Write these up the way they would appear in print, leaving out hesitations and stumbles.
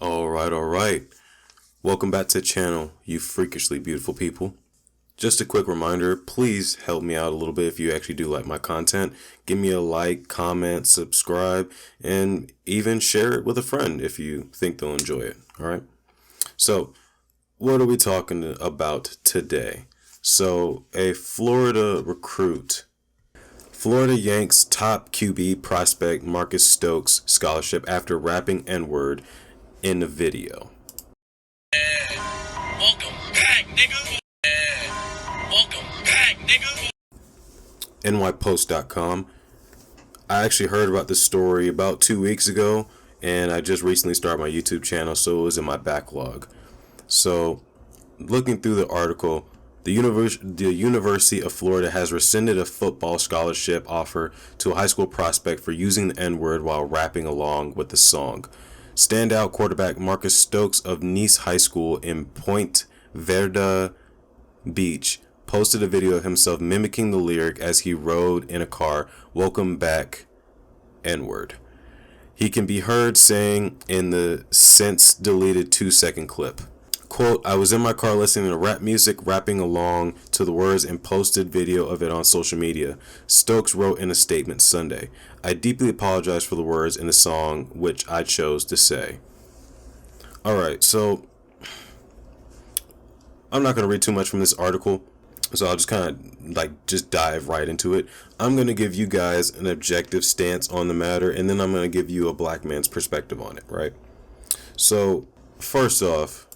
Alright. Welcome back to the channel, you freakishly beautiful people. Just a quick reminder, please help me out a little bit if you actually do like my content. Give me a like, comment, subscribe, and even share it with a friend if you think they'll enjoy it. Alright? So, what are we talking about today? So, a Florida recruit. Florida Yanks top QB prospect Marcus Stokes scholarship after rapping N-word in the video. Welcome back, nigga. Welcome back, nigga. NYPost.com. I actually heard about this story about 2 weeks ago, and I just recently started my YouTube channel, so it was in my backlog. So, looking through the article, the University of Florida has rescinded a football scholarship offer to a high school prospect for using the N-word while rapping along with the song. Standout quarterback Marcus Stokes of Nice High School in Point Verde Beach posted a video of himself mimicking the lyric as he rode in a car, "Welcome back, N-word." He can be heard saying in the since deleted 2-second clip, quote, "I was in my car listening to rap music, rapping along to the words and posted video of it on social media." Stokes wrote in a statement Sunday, "I deeply apologize for the words in the song which I chose to say." Alright, so I'm not going to read too much from this article, so I'll just kind of just dive right into it. I'm going to give you guys an objective stance on the matter, and then I'm going to give you a black man's perspective on it, right? So, first off,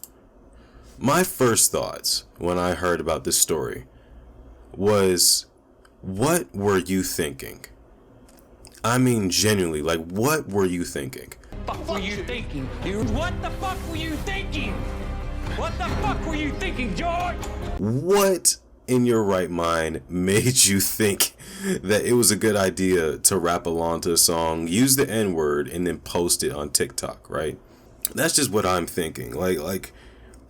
my first thoughts when I heard about this story was, what were you thinking? I mean, genuinely, like, what were you thinking? What were you thinking, dude? What the fuck were you thinking? What the fuck were you thinking, George? What in your right mind made you think that it was a good idea to rap along to a song, use the N-word, and then post it on TikTok, right? That's just what I'm thinking. Like,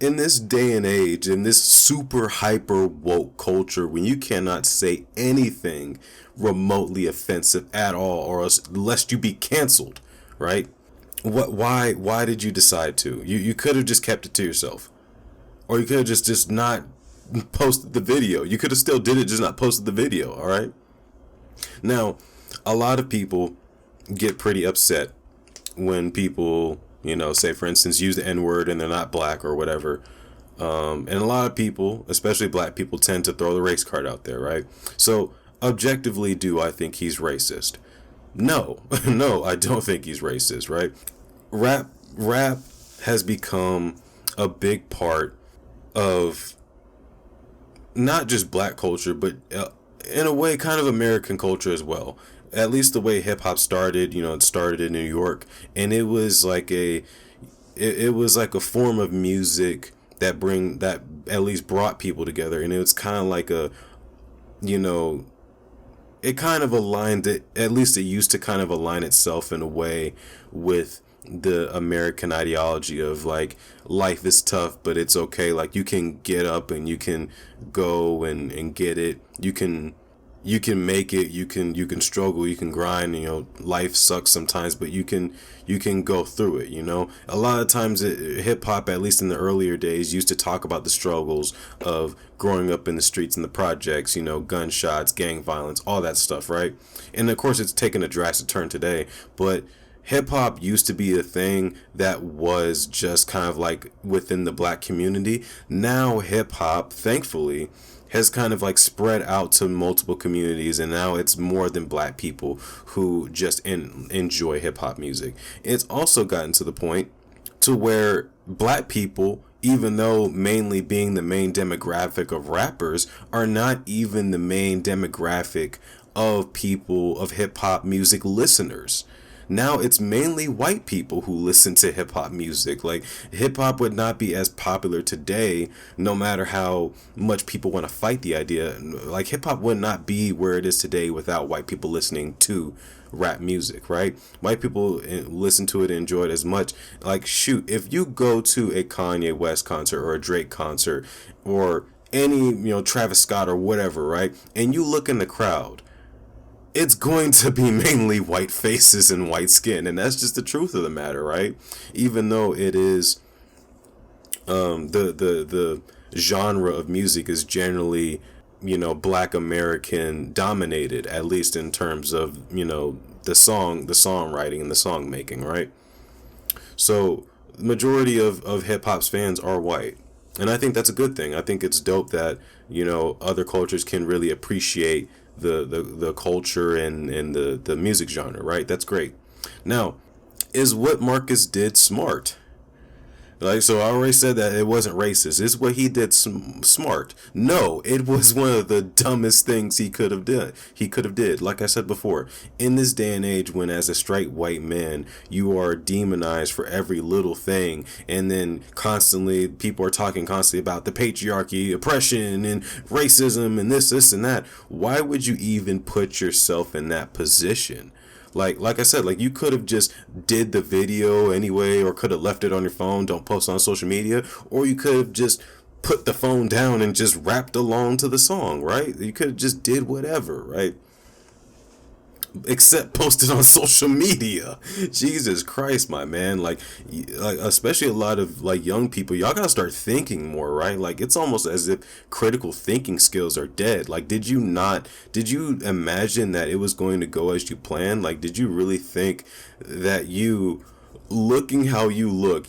in this day and age, in this super hyper woke culture, when you cannot say anything remotely offensive at all, or else lest you be canceled, right? Why did you decide to? You could have just kept it to yourself, or you could have just not posted the video. You could have still did it, just not posted the video. All right. Now, a lot of people get pretty upset when people, say, for instance, use the N-word and they're not black or whatever. And a lot of people, especially black people, tend to throw the race card out there, right? So, objectively, do I think he's racist? No, no, I don't think he's racist, right? Rap has become a big part of not just black culture, but in a way, kind of American culture as well. At least the way hip hop started, it started in New York, and it was like a form of music that at least brought people together, and it was kind of like it kind of aligned it, at least it used to kind of align itself in a way with the American ideology of like, life is tough, but it's okay. Like, you can get up and you can go and get it. You can make it. You can struggle. You can grind. Life sucks sometimes, but you can go through it. A lot of times hip hop, at least in the earlier days, used to talk about the struggles of growing up in the streets and the projects. Gunshots, gang violence, all that stuff, right? And of course, it's taken a drastic turn today, but hip hop used to be a thing that was just kind of like within the black community. Now hip hop, thankfully, has kind of like spread out to multiple communities, and now it's more than black people who just enjoy hip hop music. It's also gotten to the point to where black people, even though mainly being the main demographic of rappers, are not even the main demographic of people, of hip hop music listeners. Now it's mainly white people who listen to hip hop music. Like, hip hop would not be as popular today, no matter how much people want to fight the idea. Like, hip hop would not be where it is today without white people listening to rap music, right? White people listen to it and enjoy it as much. Like, shoot, if you go to a Kanye West concert or a Drake concert or any, Travis Scott or whatever, right? And you look in the crowd, it's going to be mainly white faces and white skin, and that's just the truth of the matter, right? Even though it is the genre of music is generally, Black American dominated, at least in terms of, the songwriting and the song making, right? So the majority of hip hop's fans are white. And I think that's a good thing. I think it's dope that, other cultures can really appreciate the culture and the music genre, right? That's great. Now, is what Marcus did smart? Like, so I already said that it wasn't racist. It's what he did smart. No, it was one of the dumbest things he could have done. Like I said before, in this day and age, when as a straight white man you are demonized for every little thing, and then people are talking constantly about the patriarchy, oppression, and racism, and this, and that. Why would you even put yourself in that position? Like I said, like, you could have just did the video anyway, or could have left it on your phone, don't post on social media, or you could have just put the phone down and just rapped along to the song, right? You could have just did whatever, right? Except posted on social media. Jesus Christ, my man. Like especially a lot of like young people, y'all gotta start thinking more, right? Like, it's almost as if critical thinking skills are dead. Like, did you imagine that it was going to go as you planned? Like, did you really think that looking how you look,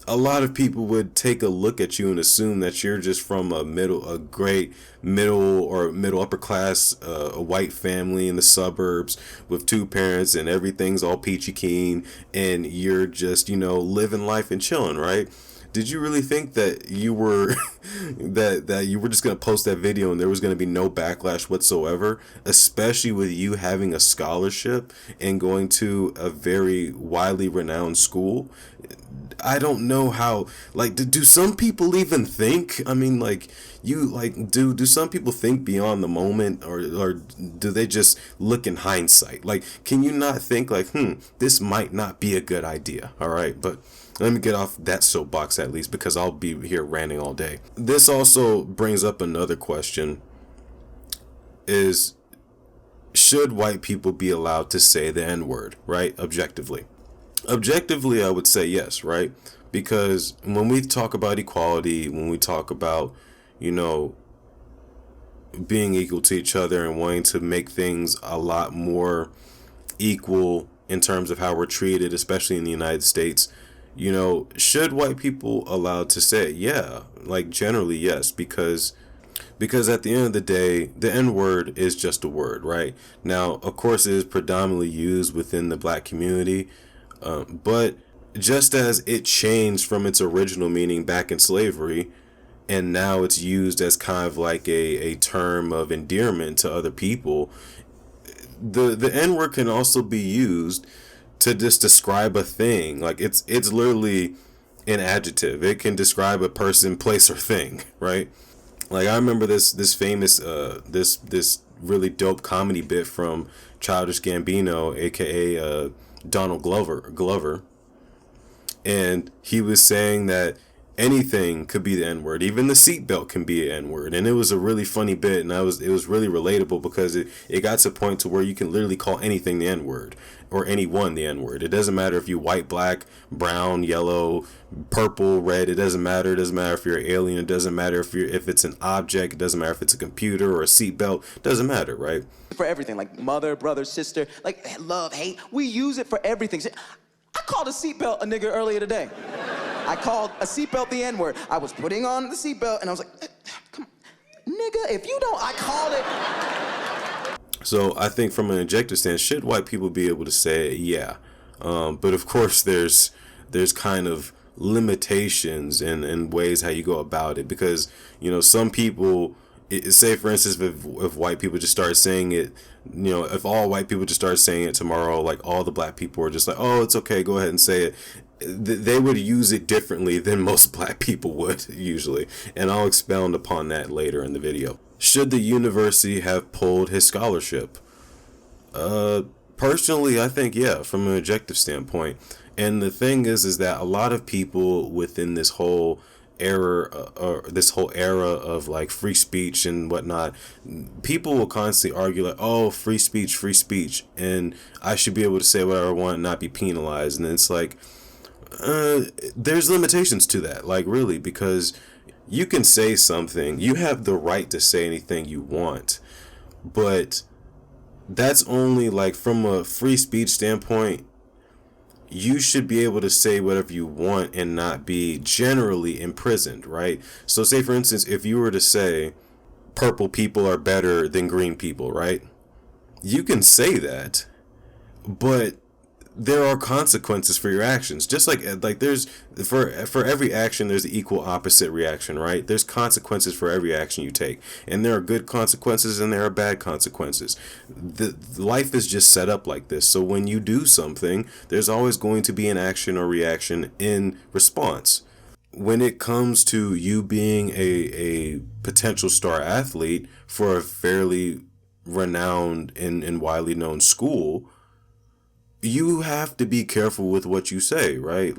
a lot of people would take a look at you and assume that you're just from a great middle or middle upper class, a white family in the suburbs with two parents and everything's all peachy keen, and you're just, living life and chilling, right? Did you really think that you were that you were just going to post that video and there was going to be no backlash whatsoever, especially with you having a scholarship and going to a very widely renowned school? I don't know how, like, do some people even think? I mean, like, do some people think beyond the moment, or do they just look in hindsight? Like, can you not think like, this might not be a good idea? All right, but let me get off that soapbox at least, because I'll be here ranting all day. This also brings up another question: is should white people be allowed to say the N-word, right? Objectively, I would say yes, right? Because when we talk about equality, when we talk about, being equal to each other and wanting to make things a lot more equal in terms of how we're treated, especially in the United States, should white people allowed to say it? Yeah, like, generally yes, because at the end of the day, the N-word is just a word, right? Now, of course, it is predominantly used within the black community, but just as it changed from its original meaning back in slavery, and now it's used as kind of like a term of endearment to other people, the N-word can also be used to just describe a thing. Like, it's literally an adjective. It can describe a person, place, or thing, right? Like, I remember this famous this really dope comedy bit from Childish Gambino, aka Donald Glover, and he was saying that anything could be the N-word, even the seatbelt can be an N-word, and it was a really funny bit, and it was really relatable, because it got to a point to where you can literally call anything the N-word, or anyone the N-word. It doesn't matter if you white, black, brown, yellow, purple, red. It doesn't matter. It doesn't matter if you're an alien. It doesn't matter if it's an object. It doesn't matter if it's a computer or a seatbelt. It doesn't matter, right? For everything, like mother, brother, sister, like love, hate. We use it for everything. I called a seatbelt a nigga earlier today. I called a seatbelt the N-word. I was putting on the seatbelt and I was like, come on, nigga, if you don't, I called it. So I think from an objective stance, should white people be able to say it? Yeah. But of course there's kind of limitations and ways how you go about it, because, some people, say for instance, if white people just start saying it, if all white people just start saying it tomorrow, like all the black people are just like, oh, it's okay, go ahead and say it, they would use it differently than most black people would usually, and I'll expound upon that later in the video. Should the university have pulled his scholarship? Personally, I think yeah, from an objective standpoint. And the thing is that a lot of people within this whole or this whole era of like free speech and whatnot, people will constantly argue like, oh, free speech, and I should be able to say whatever I want and not be penalized. And it's like, there's limitations to that, like really, because you can say something, you have the right to say anything you want, but that's only like from a free speech standpoint. You should be able to say whatever you want and not be generally imprisoned, right? So say for instance, if you were to say purple people are better than green people, right? You can say that, but there are consequences for your actions. Just like there's for every action there's the equal opposite reaction, right? There's consequences for every action you take, and there are good consequences and there are bad consequences. The life is just set up like this. So when you do something, there's always going to be an action or reaction in response. When it comes to you being a potential star athlete for a fairly renowned and widely known school, you have to be careful with what you say, right?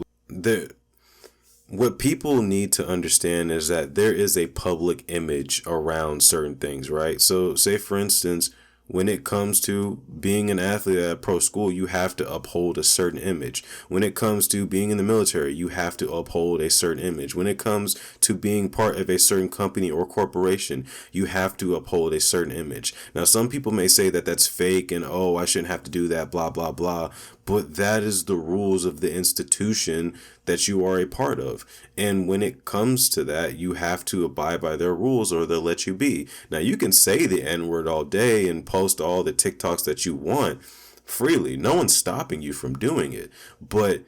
What people need to understand is that there is a public image around certain things, right? So say for instance, when it comes to being an athlete at a pro school, you have to uphold a certain image. When it comes to being in the military, you have to uphold a certain image. When it comes to being part of a certain company or corporation, you have to uphold a certain image. Now, some people may say that that's fake and, oh, I shouldn't have to do that, blah, blah, blah. But that is the rules of the institution that you are a part of. And when it comes to that, you have to abide by their rules or they'll let you be. Now, you can say the N-word all day and post all the TikToks that you want freely. No one's stopping you from doing it. But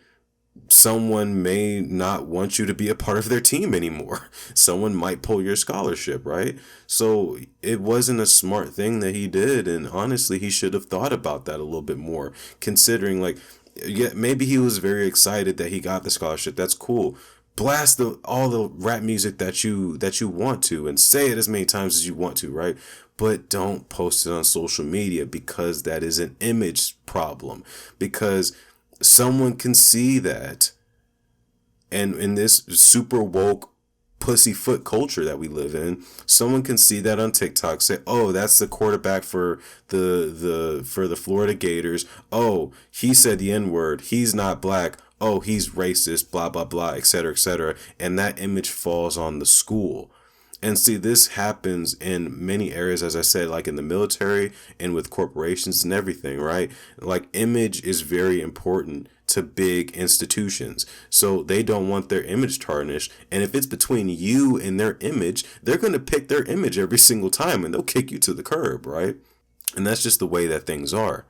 someone may not want you to be a part of their team anymore. Someone might pull your scholarship, right? So it wasn't a smart thing that he did. And honestly, he should have thought about that a little bit more, considering like, yeah, maybe he was very excited that he got the scholarship. That's cool. Blast all the rap music that you want to and say it as many times as you want to, right? But don't post it on social media because that is an image problem. Because someone can see that, and in this super woke pussyfoot culture that we live in, someone can see that on TikTok, say, oh, that's the quarterback for the Florida Gators. Oh, he said the N-word. He's not black. Oh, he's racist, blah, blah, blah, etc., etc. And that image falls on the school. And see, this happens in many areas, as I said, like in the military and with corporations and everything, right? Like image is very important to big institutions. So they don't want their image tarnished. And if it's between you and their image, they're going to pick their image every single time and they'll kick you to the curb, right? And that's just the way that things are.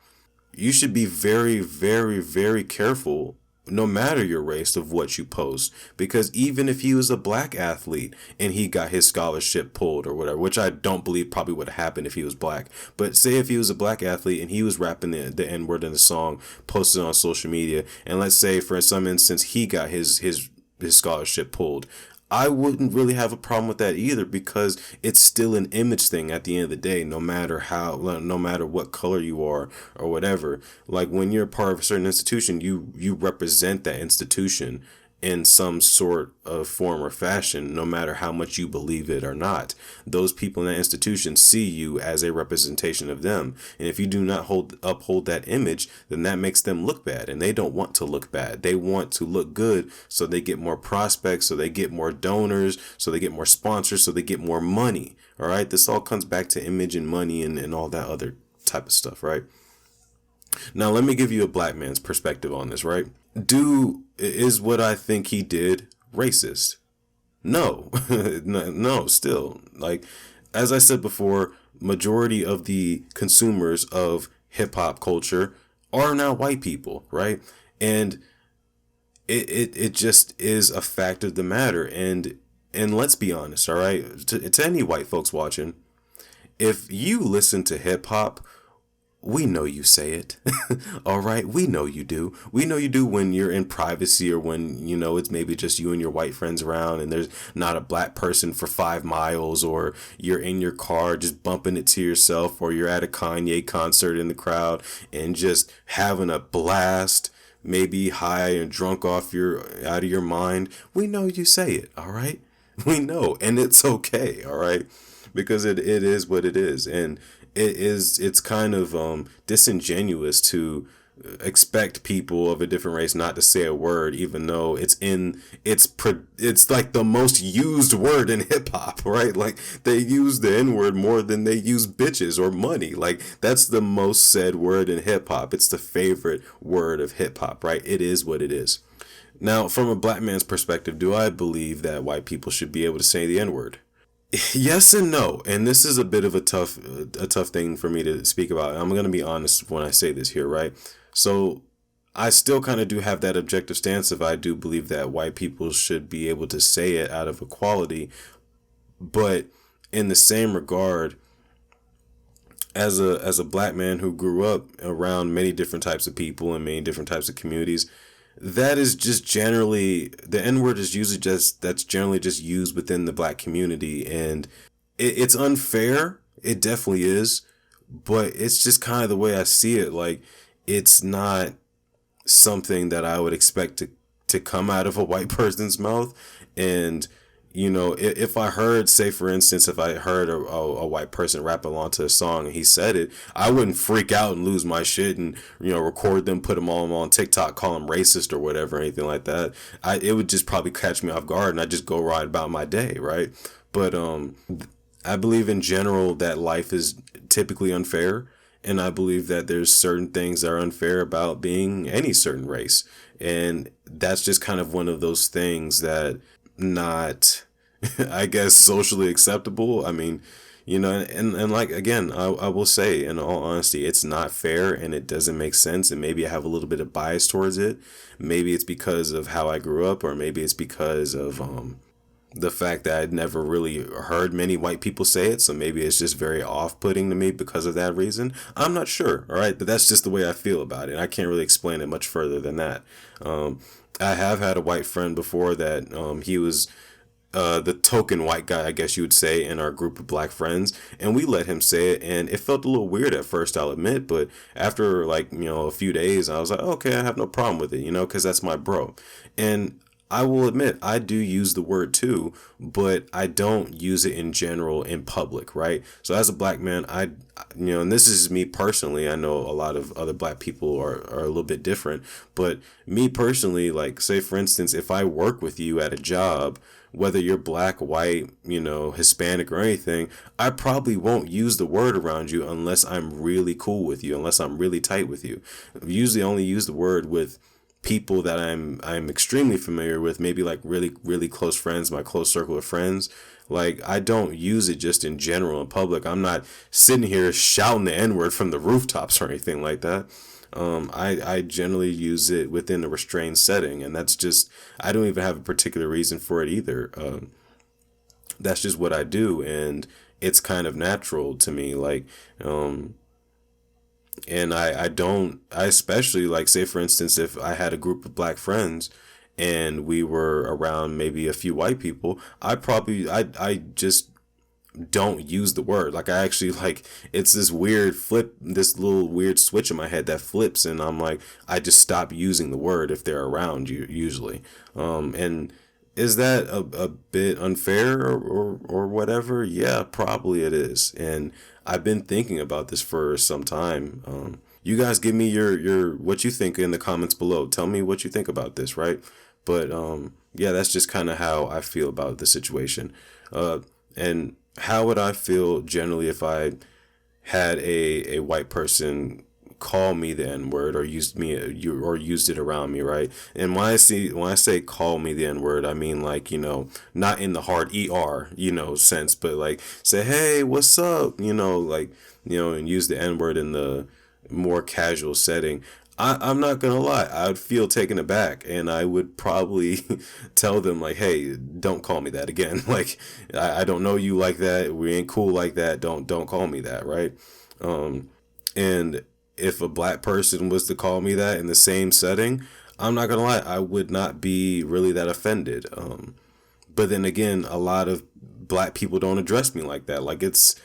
You should be very, very, very careful no matter your race of what you post, because even if he was a black athlete and he got his scholarship pulled or whatever, which I don't believe probably would have happened if he was black, but say if he was a black athlete and he was rapping the N-word in the song, posted on social media, and let's say for some instance he got his scholarship pulled, I wouldn't really have a problem with that either, because it's still an image thing at the end of the day, no matter what color you are or whatever. Like when you're part of a certain institution, you represent that institution in some sort of form or fashion, no matter how much you believe it or not. Those people in that institution see you as a representation of them. And if you do not uphold that image, then that makes them look bad. And they don't want to look bad. They want to look good, so they get more prospects, so they get more donors, so they get more sponsors, so they get more money. All right. This all comes back to image and money and all that other type of stuff, right? Now, let me give you a black man's perspective on this, right? Is what I think he did racist? No, no, still. Like, as I said before, majority of the consumers of hip hop culture are now white people, right? And it just is a fact of the matter. And let's be honest, all right? To any white folks watching, if you listen to hip hop, we know you say it. All right. We know you do. We know you do when you're in privacy, or when, it's maybe just you and your white friends around and there's not a black person for 5 miles, or you're in your car just bumping it to yourself, or you're at a Kanye concert in the crowd and just having a blast, maybe high and drunk out of your mind. We know you say it. All right. We know, and it's okay, all right? Because it is what it is. And it's kind of disingenuous to expect people of a different race not to say a word, even though it's like the most used word in hip hop, right? Like they use the N word more than they use bitches or money. Like that's the most said word in hip hop. It's the favorite word of hip hop, right? It is what it is. Now, from a black man's perspective, do I believe that white people should be able to say the N word? Yes and no, and this is a bit of a tough thing for me to speak about. I'm gonna be honest when I say this here, right? So I still kind of do have that objective stance of I do believe that white people should be able to say it out of equality, but in the same regard, as a black man who grew up around many different types of people and many different types of communities, that is just generally the N word is usually just that's generally just used within the black community, and it's unfair. It definitely is, but it's just kind of the way I see it. Like it's not something that I would expect to come out of a white person's mouth. And if I heard, say for instance, if I heard a white person rap along to a song and he said it, I wouldn't freak out and lose my shit and record them, put them all on TikTok, call them racist or whatever, anything like that. It would just probably catch me off guard and I just go right about my day, right? But I believe in general that life is typically unfair, and I believe that there's certain things that are unfair about being any certain race, and that's just kind of one of those things that not I guess socially acceptable. I mean, and like again, I will say in all honesty, it's not fair and it doesn't make sense, and maybe I have a little bit of bias towards it. Maybe it's because of how I grew up, or maybe it's because of the fact that I'd never really heard many white people say it, so maybe it's just very off-putting to me because of that reason. I'm not sure, all right, but that's just the way I feel about it. I can't really explain it much further than that. I have had a white friend before that he was the token white guy, I guess you would say, in our group of black friends, and we let him say it, and it felt a little weird at first, I'll admit, but after like a few days, I was like, okay, I have no problem with it, because that's my bro. And I will admit, I do use the word too, but I don't use it in general in public, right? So as a black man, and this is me personally, I know a lot of other black people are a little bit different, but me personally, like say for instance, if I work with you at a job, whether you're black, white, Hispanic or anything, I probably won't use the word around you unless I'm really cool with you, unless I'm really tight with you. I usually only use the word with people that I'm extremely familiar with, maybe like really, really close friends, my close circle of friends. Like I don't use it just in general in public. I'm not sitting here shouting the N-word from the rooftops or anything like that. I generally use it within a restrained setting, and that's just, I don't even have a particular reason for it either. That's just what I do, and it's kind of natural to me. Like, and I especially like, say for instance, if I had a group of black friends and we were around maybe a few white people, I just don't use the word. Like I actually like, it's this weird flip, this little weird switch in my head that flips, and I'm like, I just stop using the word if they're around you usually. And is that a bit unfair or whatever? Yeah, probably it is. And I've been thinking about this for some time. You guys give me your what you think in the comments below. Tell me what you think about this, right? But yeah, that's just kind of how I feel about the situation. And how would I feel generally if I had a white person call me the N-word or used it around me, right? And when I say call me the N-word, I mean like, not in the hard ER, sense, but like say, hey, what's up? Like, and use the N-word in the more casual setting. I'm not gonna lie, I would feel taken aback, and I would probably tell them like, hey, don't call me that again. Like, I don't know you like that. We ain't cool like that. Don't call me that, right? And if a black person was to call me that in the same setting, I'm not gonna lie, I would not be really that offended. But then again, a lot of black people don't address me like that. Like it's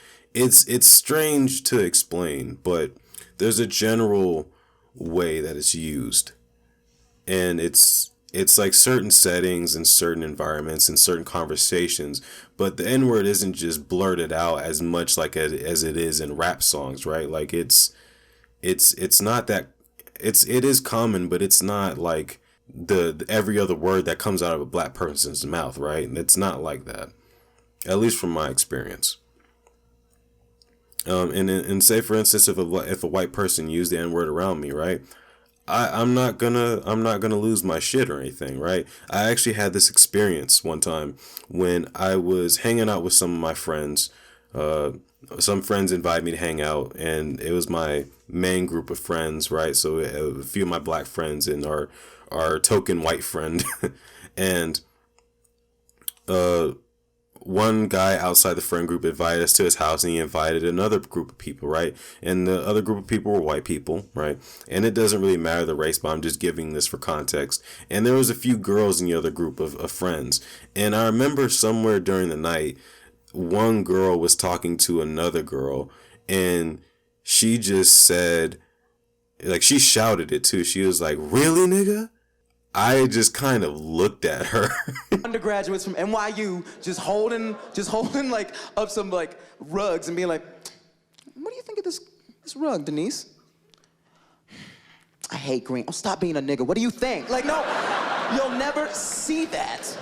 strange to explain, but there's a general way that it's used, and it's like certain settings and certain environments and certain conversations, but the N word isn't just blurted out as much like as it is in rap songs, right? Like it's not that it is common, but it's not like the every other word that comes out of a black person's mouth, right? It's not like that, at least from my experience. And say for instance, if a white person used the N word around me, right? I'm not gonna lose my shit or anything, right? I actually had this experience one time when I was hanging out with some of my friends. Some friends invited me to hang out, and it was my main group of friends, right? So a few of my black friends and our token white friend, and one guy outside the friend group invited us to his house, and he invited another group of people, right? And the other group of people were white people, right? And it doesn't really matter the race, but I'm just giving this for context. And there was a few girls in the other group of friends. And I remember somewhere during the night, one girl was talking to another girl, and she just said, like, she shouted it too. She was like, "Really, nigga?" I just kind of looked at her. Undergraduates from NYU just holding like up some like rugs and being like, "What do you think of this rug, Denise?" "I hate green." "Oh, stop being a nigga. What do you think?" Like, no, you'll never see that.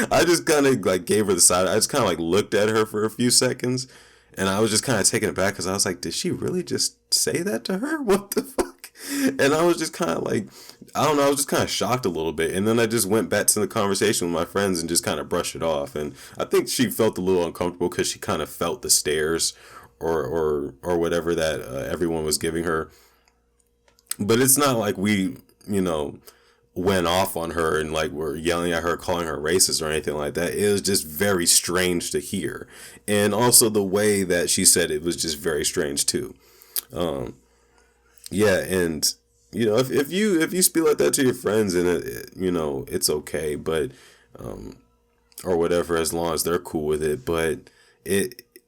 I just kind of like gave her the side. I just kind of like looked at her for a few seconds, and I was just kind of taken aback because I was like, did she really just say that to her? What the fuck? And I was just kind of like, I don't know, I was just kind of shocked a little bit. And then I just went back to the conversation with my friends and just kind of brushed it off. And I think she felt a little uncomfortable because she kind of felt the stares or whatever that everyone was giving her. But it's not like we, went off on her and like were yelling at her, calling her racist or anything like that. It was just very strange to hear. And also the way that she said it was just very strange too. Yeah, and if you speak like that to your friends, and it's okay, but or whatever, as long as they're cool with it. But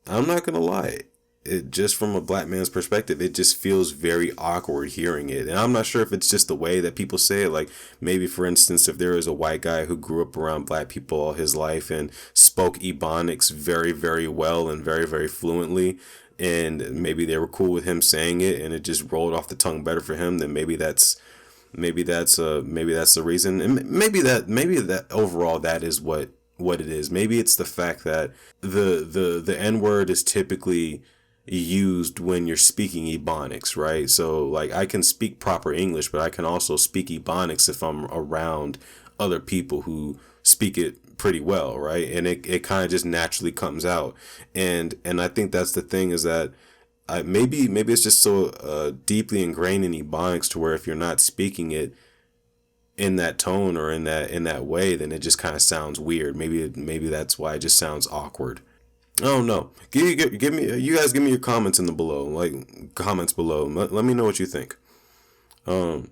I'm not gonna lie, it just from a black man's perspective, it just feels very awkward hearing it. And I'm not sure if it's just the way that people say it. Like maybe, for instance, if there is a white guy who grew up around black people all his life and spoke Ebonics very, very well and very, very fluently, and maybe they were cool with him saying it and it just rolled off the tongue better for him, then maybe that's the reason. And maybe that overall that is what it is. Maybe it's the fact that the N-word is typically used when you're speaking Ebonics, right? So like I can speak proper English, but I can also speak Ebonics if I'm around other people who speak it pretty well, right? And it kind of just naturally comes out. And I think that's the thing, is that maybe it's just so deeply ingrained in Ebonics to where if you're not speaking it in that tone or in that way, then it just kind of sounds weird. Maybe that's why it just sounds awkward. I don't know. You guys give me your comments in the below, like comments below. Let me know what you think. And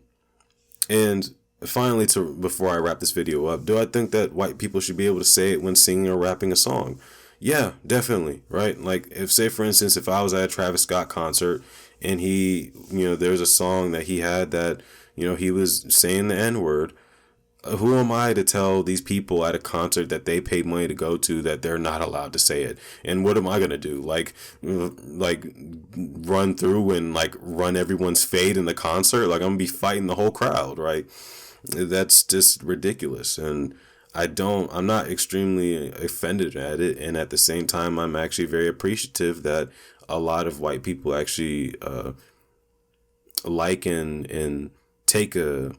finally, before I wrap this video up, do I think that white people should be able to say it when singing or rapping a song? Yeah, definitely, right? Like if, say for instance, if I was at a Travis Scott concert and he, there's a song that he had that, he was saying the N-word. Who am I to tell these people at a concert that they paid money to go to that they're not allowed to say it? And what am I gonna do? Like run through and like run everyone's fade in the concert? Like I'm gonna be fighting the whole crowd, right? That's just ridiculous. And I'm not extremely offended at it. And at the same time, I'm actually very appreciative that a lot of white people actually like and take a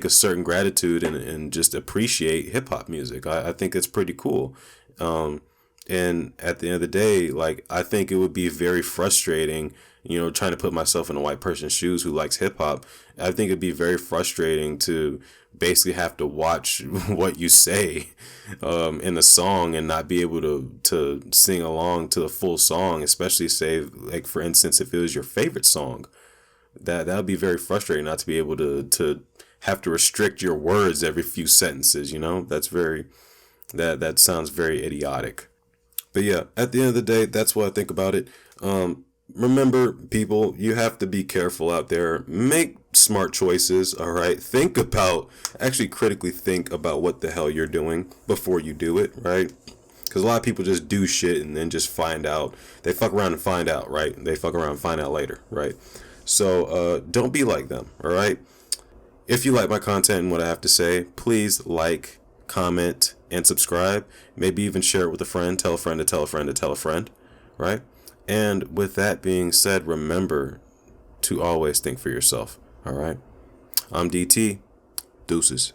certain gratitude and just appreciate hip hop music. I think it's pretty cool. And at the end of the day, like, I think it would be very frustrating, trying to put myself in a white person's shoes who likes hip hop. I think it'd be very frustrating to basically have to watch what you say in a song and not be able to sing along to the full song, especially say, like, for instance, if it was your favorite song. That would be very frustrating not to be able to have to restrict your words every few sentences, that sounds very idiotic. But yeah, at the end of the day, that's what I think about it. Remember, people, you have to be careful out there. Make smart choices, all right? Actually critically think about what the hell you're doing before you do it, right? Because a lot of people just do shit and then just find out. They fuck around and find out, right? They fuck around and find out later, right? So don't be like them, all right? If you like my content and what I have to say, please like, comment, and subscribe. Maybe even share it with a friend. Tell a friend to tell a friend to tell a friend, right? And with that being said, remember to always think for yourself, all right? I'm DT. Deuces.